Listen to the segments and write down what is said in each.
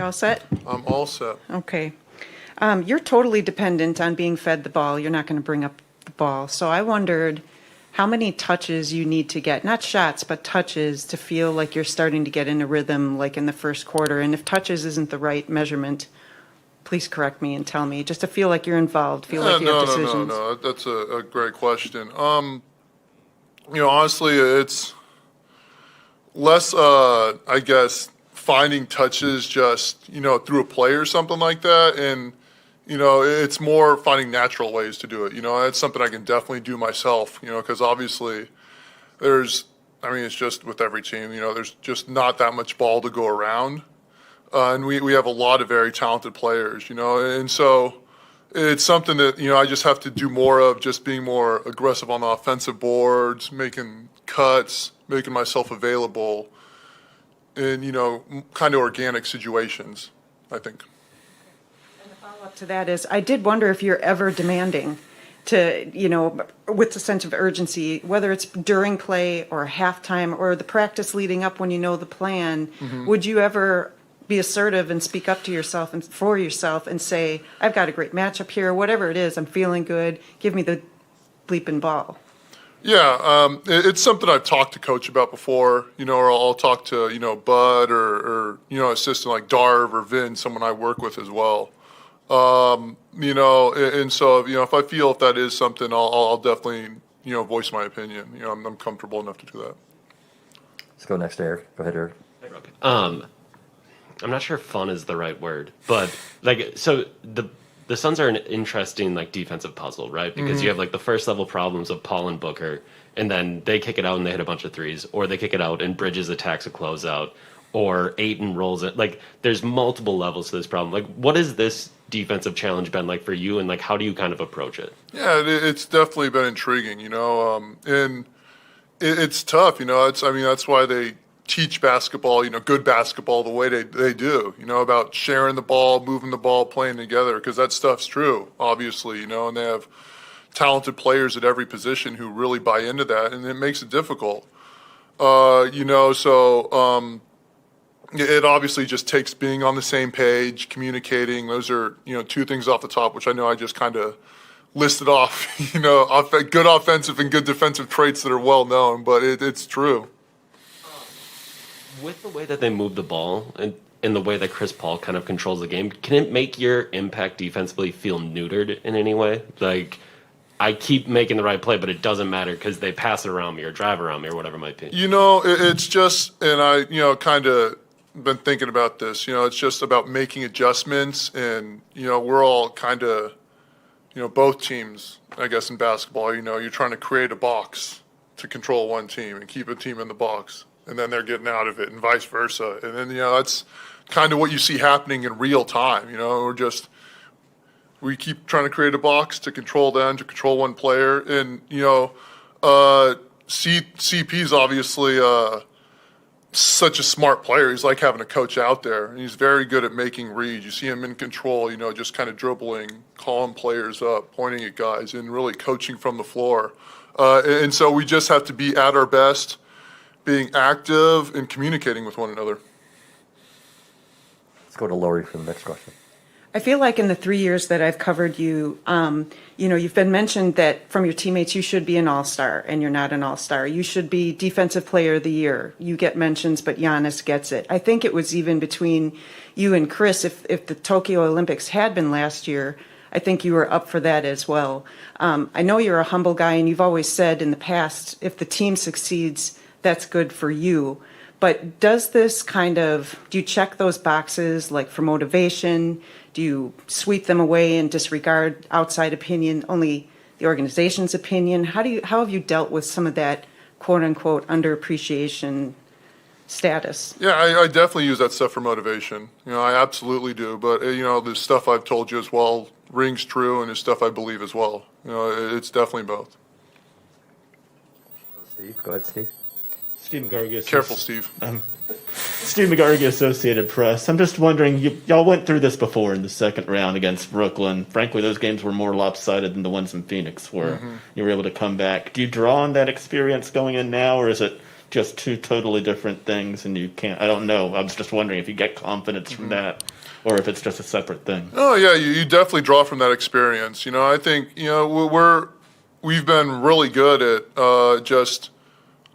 all set? I'm all set. Okay. You're totally dependent on being fed the ball. You're not going to bring up the ball. So I wondered how many touches you need to get, not shots, but touches to feel like you're starting to get in a rhythm like in the first quarter. And if touches isn't the right measurement, please correct me and tell me, just to feel like you're involved, feel like you have decisions. No. That's a great question. Honestly, it's less, I guess, finding touches just, through a play or something like that. And, it's more finding natural ways to do it. It's something I can definitely do myself, because obviously it's just with every team, there's just not that much ball to go around. And we have a lot of very talented players, and so it's something that, I just have to do more of, just being more aggressive on the offensive boards, making cuts, making myself available in, kind of organic situations, I think. And the follow-up to that is, I did wonder if you're ever demanding to, with the sense of urgency, whether it's during play or halftime or the practice leading up when you know the plan, would you ever be assertive and speak up to yourself and for yourself and say, I've got a great matchup here, whatever it is, I'm feeling good, give me the bleeping ball? Yeah, it's something I've talked to Coach about before, or I'll talk to, Bud or assistant like Darv or Vin, someone I work with as well. And so, if I feel if that is something, I'll definitely, voice my opinion. I'm comfortable enough to do that. Let's go next to Eric. Go ahead, Eric. Hey, Brook. I'm not sure if fun is the right word, but so the Suns are an interesting defensive puzzle, right? Because you have the first level problems of Paul and Booker, and then they kick it out and they hit a bunch of threes, or they kick it out and Bridges attacks a closeout, or Ayton rolls it. There's multiple levels to this problem. What has this defensive challenge been like for you, and how do you kind of approach it? Yeah, it's definitely been intriguing, and it's tough, that's why they teach basketball, good basketball the way they do, about sharing the ball, moving the ball, playing together, because that stuff's true, obviously, and they have talented players at every position who really buy into that, and it makes it difficult. It obviously just takes being on the same page, communicating. Those are, two things off the top, which I know I just kind of listed off, good offensive and good defensive traits that are well known, but it's true. With the way that they move the ball and in the way that Chris Paul kind of controls the game, can it make your impact defensively feel neutered in any way? I keep making the right play, but it doesn't matter because they pass it around me or drive around me or whatever it might be. It's just, and I, kind of been thinking about this, it's just about making adjustments, and, we're all kind of, both teams, I guess, in basketball, you're trying to create a box to control one team and keep a team in the box. And then they're getting out of it, and vice versa. And then, that's kind of what you see happening in real time. We keep trying to create a box to control them, to control one player. And, CP's obviously such a smart player. He's like having a coach out there, and he's very good at making reads. You see him in control, just kind of dribbling, calling players up, pointing at guys, and really coaching from the floor. And so we just have to be at our best, being active and communicating with one another. Let's go to Lori for the next question. I feel like in the 3 years that I've covered you, you've been mentioned that from your teammates you should be an all-star, and you're not an all-star. You should be Defensive Player of the Year. You get mentions, but Giannis gets it. I think it was even between you and Chris, if the Tokyo Olympics had been last year, I think you were up for that as well. I know you're a humble guy, and you've always said in the past, if the team succeeds, that's good for you. But does this do you check those boxes for motivation? Do you sweep them away and disregard outside opinion, only the organization's opinion? How have you dealt with some of that quote unquote underappreciation status? Yeah, I definitely use that stuff for motivation. I absolutely do. But, the stuff I've told you as well rings true, and it's stuff I believe as well. It's definitely both. Steve, go ahead, Steve. Steve McGargy. Careful, Steve. Steve McGargy, Associated Press. I'm just wondering, y'all went through this before in the second round against Brooklyn. Frankly, those games were more lopsided than the ones in Phoenix, where you were able to come back. Do you draw on that experience going in now, or is it just two totally different things, and you can't. I don't know. I was just wondering if you get confidence from that, or if it's just a separate thing. Oh yeah, you definitely draw from that experience. I think we've been really good at just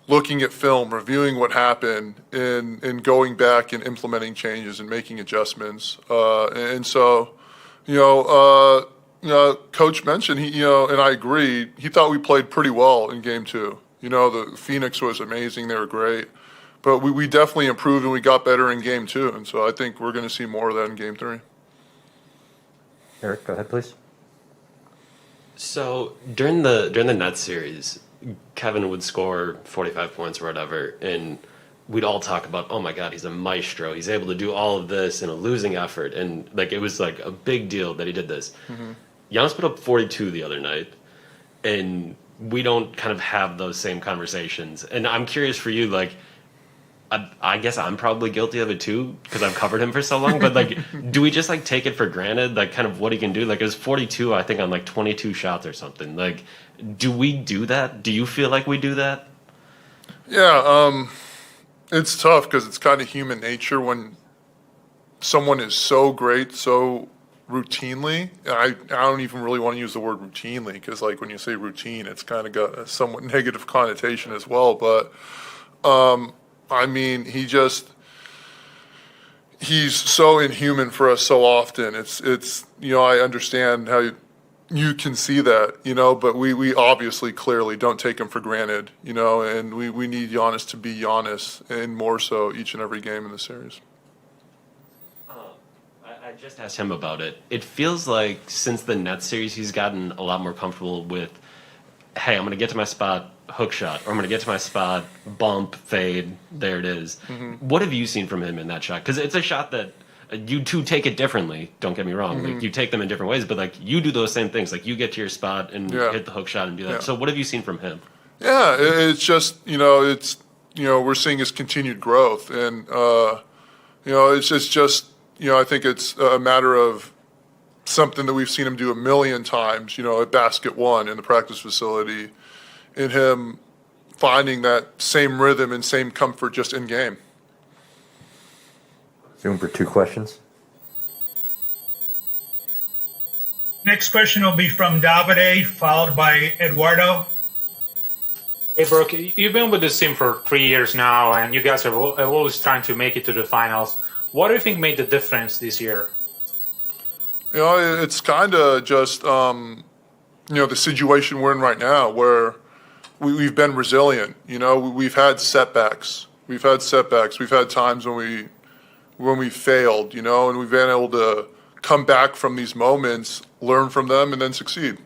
looking at film, reviewing what happened, and going back and implementing changes and making adjustments. And so, Coach mentioned and I agree. He thought we played pretty well in Game 2. The Phoenix was amazing; they were great, but we definitely improved and we got better in Game 2. And so I think we're going to see more of that in Game 3. Eric, go ahead, please. So during the Nets series, Kevin would score 45 points or whatever, and we'd all talk about, oh my God, he's a maestro. He's able to do all of this in a losing effort, and it was a big deal that he did this. Giannis put up 42 the other night, and we don't kind of have those same conversations. And I'm curious for you, I guess I'm probably guilty of it too because I've covered him for so long. But do we just take it for granted, kind of what he can do? It was 42, I think, on 22 shots or something. Do we do that? Do you feel like we do that? Yeah, it's tough because it's kind of human nature when someone is so great, so routinely. I don't even really want to use the word routinely because when you say routine, it's kind of got a somewhat negative connotation as well. But I mean, he's so inhuman for us so often. It's I understand how you can see that, but we obviously clearly don't take him for granted, and we need Giannis to be Giannis, and more so each and every game in the series. I just asked him about it. It feels like since the Nets series, he's gotten a lot more comfortable with, hey, I'm going to get to my spot, hook shot, or I'm going to get to my spot, bump, fade, there it is. What have you seen from him in that shot? Because it's a shot that you two take it differently, don't get me wrong. You take them in different ways, but you do those same things. You get to your spot and hit the hook shot and do that. So what have you seen from him? Yeah, it's just, we're seeing his continued growth. And, it's just, I think it's a matter of something that we've seen him do a million times, at Basket 1 in the practice facility, in him finding that same rhythm and same comfort just in game. Room for 2 questions. Next question will be from Davide, followed by Eduardo. Hey, Brook, you've been with this team for 3 years now, and you guys are always trying to make it to the finals. What do you think made the difference this year? It's kind of just, the situation we're in right now where we've been resilient. We've had setbacks. We've had times when we failed, and we've been able to come back from these moments, learn from them, and then succeed.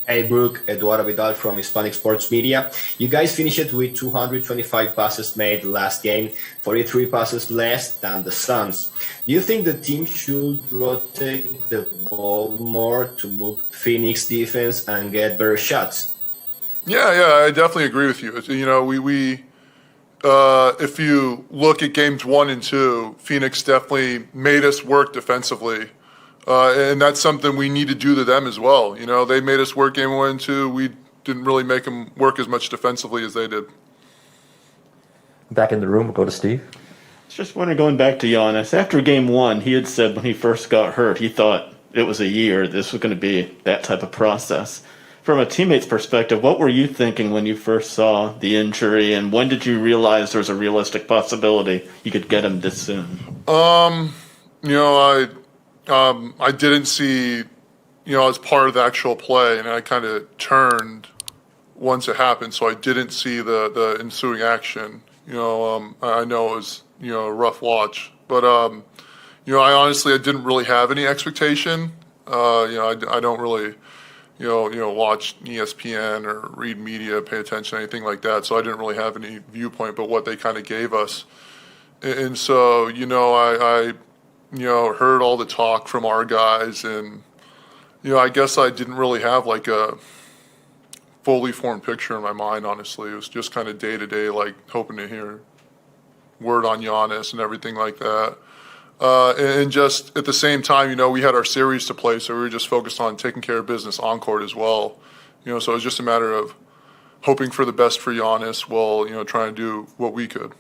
Hey, Brook, Eduardo Vidal from Hispanic Sports Media. You guys finished with 225 passes made last game, 43 passes less than the Suns. Do you think the team should rotate the ball more to move Phoenix defense and get better shots? Yeah, I definitely agree with you. We if you look at games 1 and 2, Phoenix definitely made us work defensively. And that's something we need to do to them as well. They made us work game 1 and 2. We didn't really make them work as much defensively as they did. Back in the room, we'll go to Steve. I was just wondering, going back to Giannis, after Game 1, he had said when he first got hurt, he thought it was a year, this was going to be that type of process. From a teammate's perspective, what were you thinking when you first saw the injury, and when did you realize there was a realistic possibility you could get him this soon? I didn't see, as part of the actual play, and I kind of turned once it happened, so I didn't see the ensuing action. I know it was, a rough watch, but, I honestly didn't really have any expectation. I don't really, watch ESPN or read media, pay attention, anything like that, so I didn't really have any viewpoint but what they kind of gave us. And so, I heard all the talk from our guys, and, I guess I didn't really have a fully formed picture in my mind, honestly. It was just kind of day to day, hoping to hear word on Giannis and everything like that. And just at the same time, we had our series to play, so we were just focused on taking care of business on court as well. So it was just a matter of hoping for the best for Giannis while, trying to do what we could.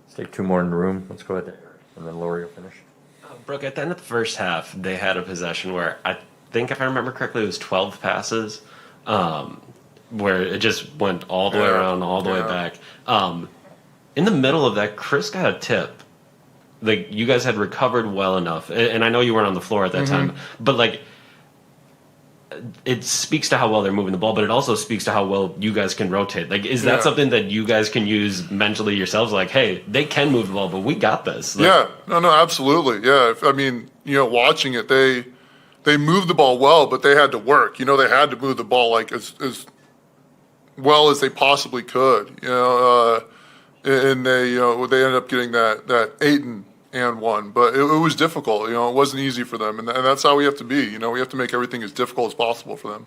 Let's take two more in the room. Let's go ahead there, and then Laurie will finish. Brooke, at the end of the first half, they had a possession where I think, if I remember correctly, it was 12 passes, where it just went all the way around, all the way back. In the middle of that, Chris got a tip. Like, you guys had recovered well enough, and I know you weren't on the floor at that time, but like, it speaks to how well they're moving the ball, but it also speaks to how well you guys can rotate. Like, is that something that you guys can use mentally yourselves? Like, hey, they can move the ball, but we got this. Like, no, absolutely. Yeah, I mean, watching it, they moved the ball well, but they had to work. They had to move the ball like as well as they possibly could. And they they ended up getting that 8-and-1, but it was difficult. It wasn't easy for them, and that's how we have to be. We have to make everything as difficult as possible for them.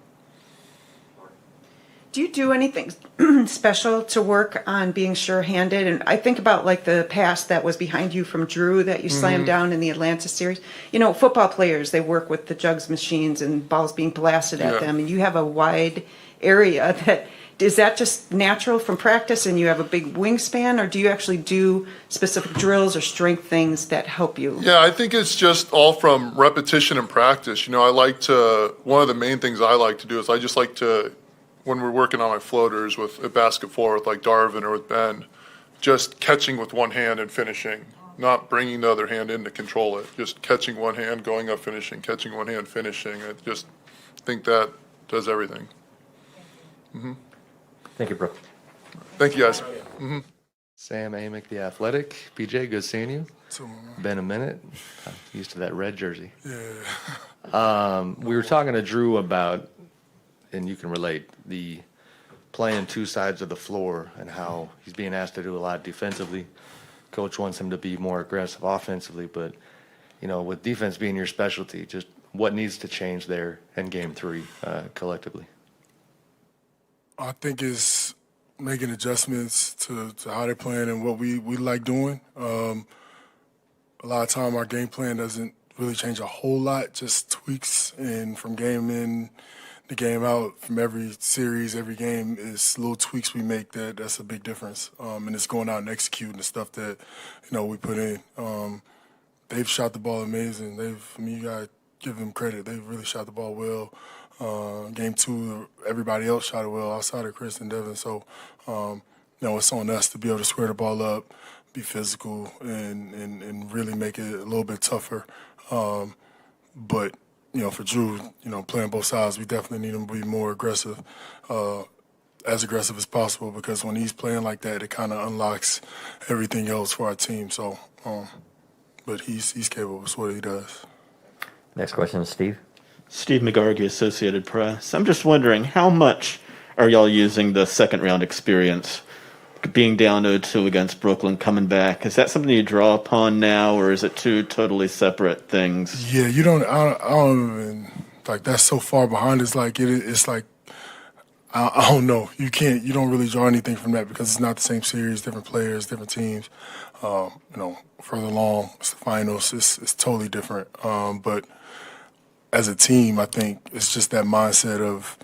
Do you do anything special to work on being sure-handed? And I think about like the pass that was behind you from Drew that you slammed down in the Atlanta series. Football players, they work with the jugs machines and balls being blasted at them, and you have a wide area that. Is that just natural from practice and you have a big wingspan, or do you actually do specific drills or strength things that help you? Yeah, I think it's just all from repetition and practice. One of the main things I like to do is I just like to, when we're working on my floaters with a basket four with like Darvin or with Ben, just catching with one hand and finishing, not bringing the other hand in to control it. Just catching one hand, going up, finishing, catching one hand, finishing. I just think that does everything. Thank you, Brooke. Thank you, guys. Sam Amick, The Athletic. PJ, good seeing you. Been a minute. I'm used to that red jersey. Yeah. We were talking to Drew about, and you can relate, the playing two sides of the floor and how he's being asked to do a lot defensively. Coach wants him to be more aggressive offensively, but, with defense being your specialty, just what needs to change there in Game 3 collectively? I think it's making adjustments to how they're playing and what we like doing. A lot of time our game plan doesn't really change a whole lot, just tweaks. And from game in to game out, from every series, every game, is little tweaks we make that's a big difference. And it's going out and executing the stuff that, we put in. They've shot the ball amazing. You got to give them credit. They've really shot the ball well. Game 2, everybody else shot it well outside of Chris and Devin. So, it's on us to be able to square the ball up, be physical, and really make it a little bit tougher. But, for Drew, playing both sides, we definitely need him to be more aggressive, as aggressive as possible, because when he's playing like that, it kind of unlocks everything else for our team. So, but he's capable of what he does. Next question is Steve. Steve McGargy, Associated Press. I'm just wondering, how much are y'all using the second round experience, being down 0-2 against Brooklyn, coming back? Is that something you draw upon now, or is it two totally separate things? Yeah, I don't even, like, that's so far behind. It's like, it's like, I don't know. You don't really draw anything from that because it's not the same series, different players, different teams. Further along, it's the finals, it's totally different. But as a team, I think it's just that mindset of,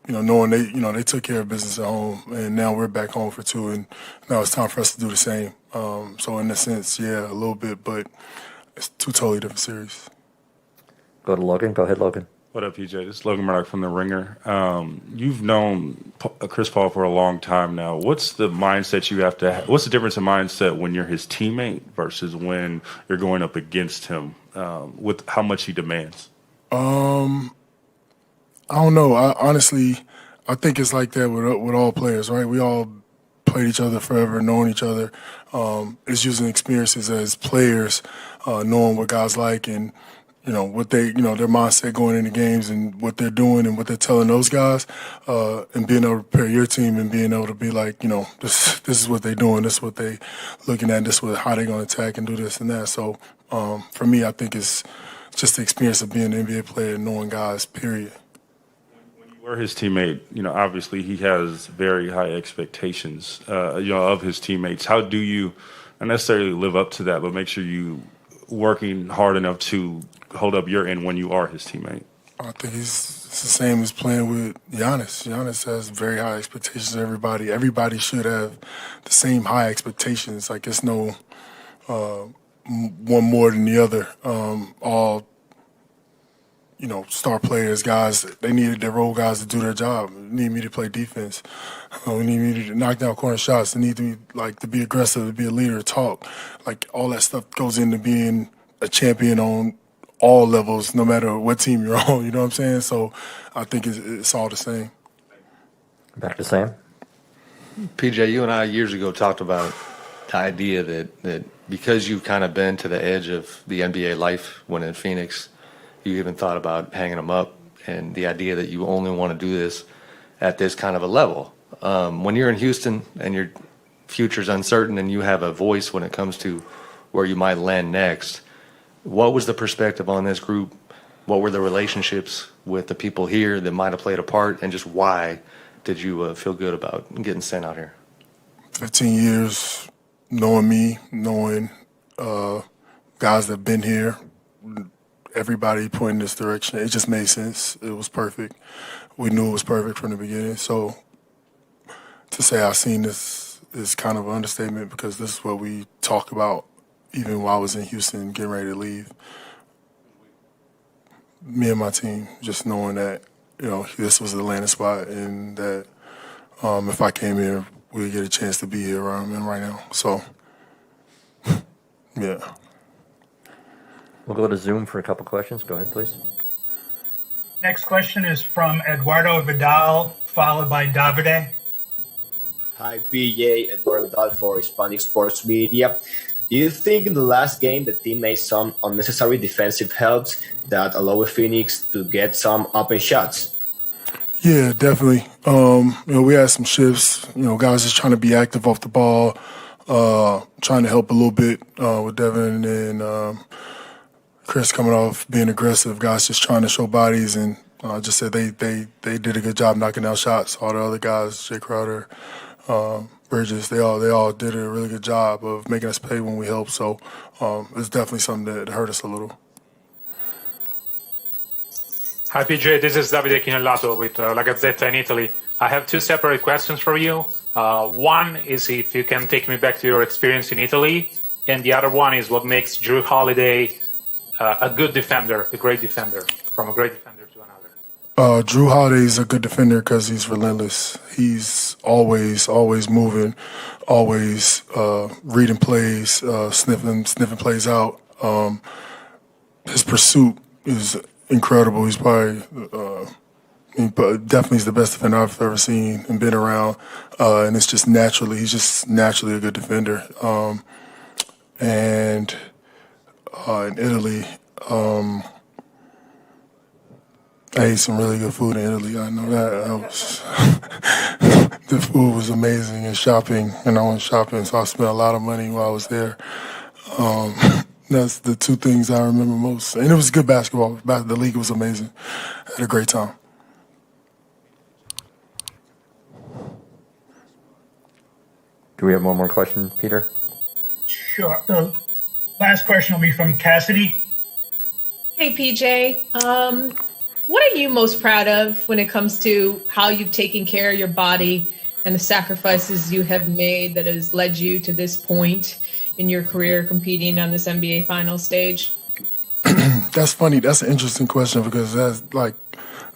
knowing they took care of business at home, and now we're back home for 2, and now it's time for us to do the same. So in a sense, yeah, a little bit, but it's 2 totally different series. Go to Logan. Go ahead, Logan. What up, PJ? This is Logan Murdoch from The Ringer. You've known Chris Paul for a long time now. What's the mindset you have to have? What's the difference in mindset when you're his teammate versus when you're going up against him with how much he demands? I don't know. Honestly, I think it's like that with all players, right? We all played each other forever, knowing each other. It's using experiences as players, knowing what guys like and, what they, their mindset going into games and what they're doing and what they're telling those guys, and being able to prepare your team and being able to be like, this is what they're doing, this is what they looking at, this is how they're going to attack and do this and that. So for me, I think it's just the experience of being an NBA player and knowing guys, period. When you were his teammate, obviously he has very high expectations, of his teammates. How do you not necessarily live up to that, but make sure you working hard enough to hold up your end when you are his teammate? I think it's the same as playing with Giannis. Giannis has very high expectations of everybody. Everybody should have the same high expectations. Like, it's no one more than the other. All, star players, guys, they needed their role guys to do their job. They need me to play defense. We need me to knock down corner shots. They need to be aggressive, to be a leader, to talk. Like, all that stuff goes into being a champion on all levels, no matter what team you're on. You know what I'm saying? So I think it's all the same. Back to Sam. PJ, you and I years ago talked about the idea that because you've kind of been to the edge of the NBA life when in Phoenix, you even thought about hanging them up, and the idea that you only want to do this at this kind of a level. When you're in Houston and your future's uncertain and you have a voice when it comes to where you might land next, what was the perspective on this group? What were the relationships with the people here that might have played a part, and just why did you feel good about getting sent out here? 15 years knowing me, knowing guys that have been here, everybody pointing this direction. It just made sense. It was perfect. We knew it was perfect from the beginning. So to say I've seen this is kind of an understatement, because this is what we talk about even while I was in Houston getting ready to leave. Me and my team, just knowing that, this was the landing spot, and that if I came here, we'd get a chance to be here where I'm in right now. So, yeah. We'll go to Zoom for a couple questions. Go ahead, please. Next question is from Eduardo Vidal, followed by Davide. Hi, PJ, Eduardo Vidal for Hispanic Sports Media. Do you think in the last game the team made some unnecessary defensive helps that allowed Phoenix to get some open shots? Yeah, definitely. We had some shifts. Guys just trying to be active off the ball, trying to help a little bit with Devin and Chris coming off being aggressive. Guys just trying to show bodies, and just said they did a good job knocking down shots. All the other guys, Jay Crowder, Bridges, they all did a really good job of making us pay when we helped. So it's definitely something that hurt us a little. Hi, PJ. This is Davide Chinellato with La Gazzetta in Italy. I have two separate questions for you. One is if you can take me back to your experience in Italy, and the other one is what makes Drew Holiday a good defender, a great defender, from a great defender to another. Drew Holiday is a good defender because he's relentless. He's always moving, always reading plays, sniffing plays out. His pursuit is incredible. He's probably, definitely is the best defender I've ever seen and been around. And it's just he's just naturally a good defender. And in Italy, I ate some really good food in Italy. I know that. The food was amazing, and shopping, and I went shopping, so I spent a lot of money while I was there. That's the two things I remember most. And it was good basketball. The league was amazing. I had a great time. Do we have one more question, Peter? Sure. The last question will be from Cassidy. Hey, PJ. What are you most proud of when it comes to how you've taken care of your body and the sacrifices you have made that has led you to this point in your career competing on this NBA final stage? That's funny. That's an interesting question, because that's like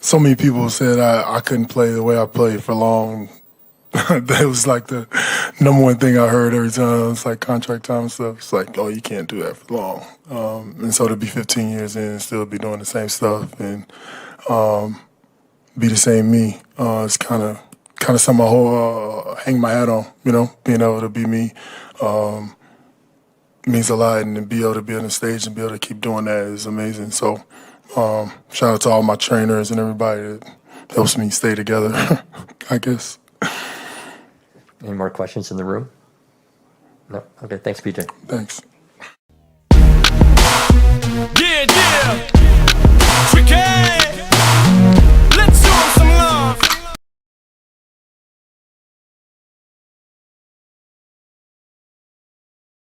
so many people said I couldn't play the way I played for long. That was like the number one thing I heard every time. It's like contract time and stuff. It's like, oh, you can't do that for long. And so to be 15 years in and still be doing the same stuff and be the same me, it's kind of something I hang my hat on. Being able to be me means a lot, and to be able to be on the stage and be able to keep doing that is amazing. So shout out to all my trainers and everybody that helps me stay together, I guess. Any more questions in the room? No? Okay, thanks, PJ. Thanks. Yeah. Tricky.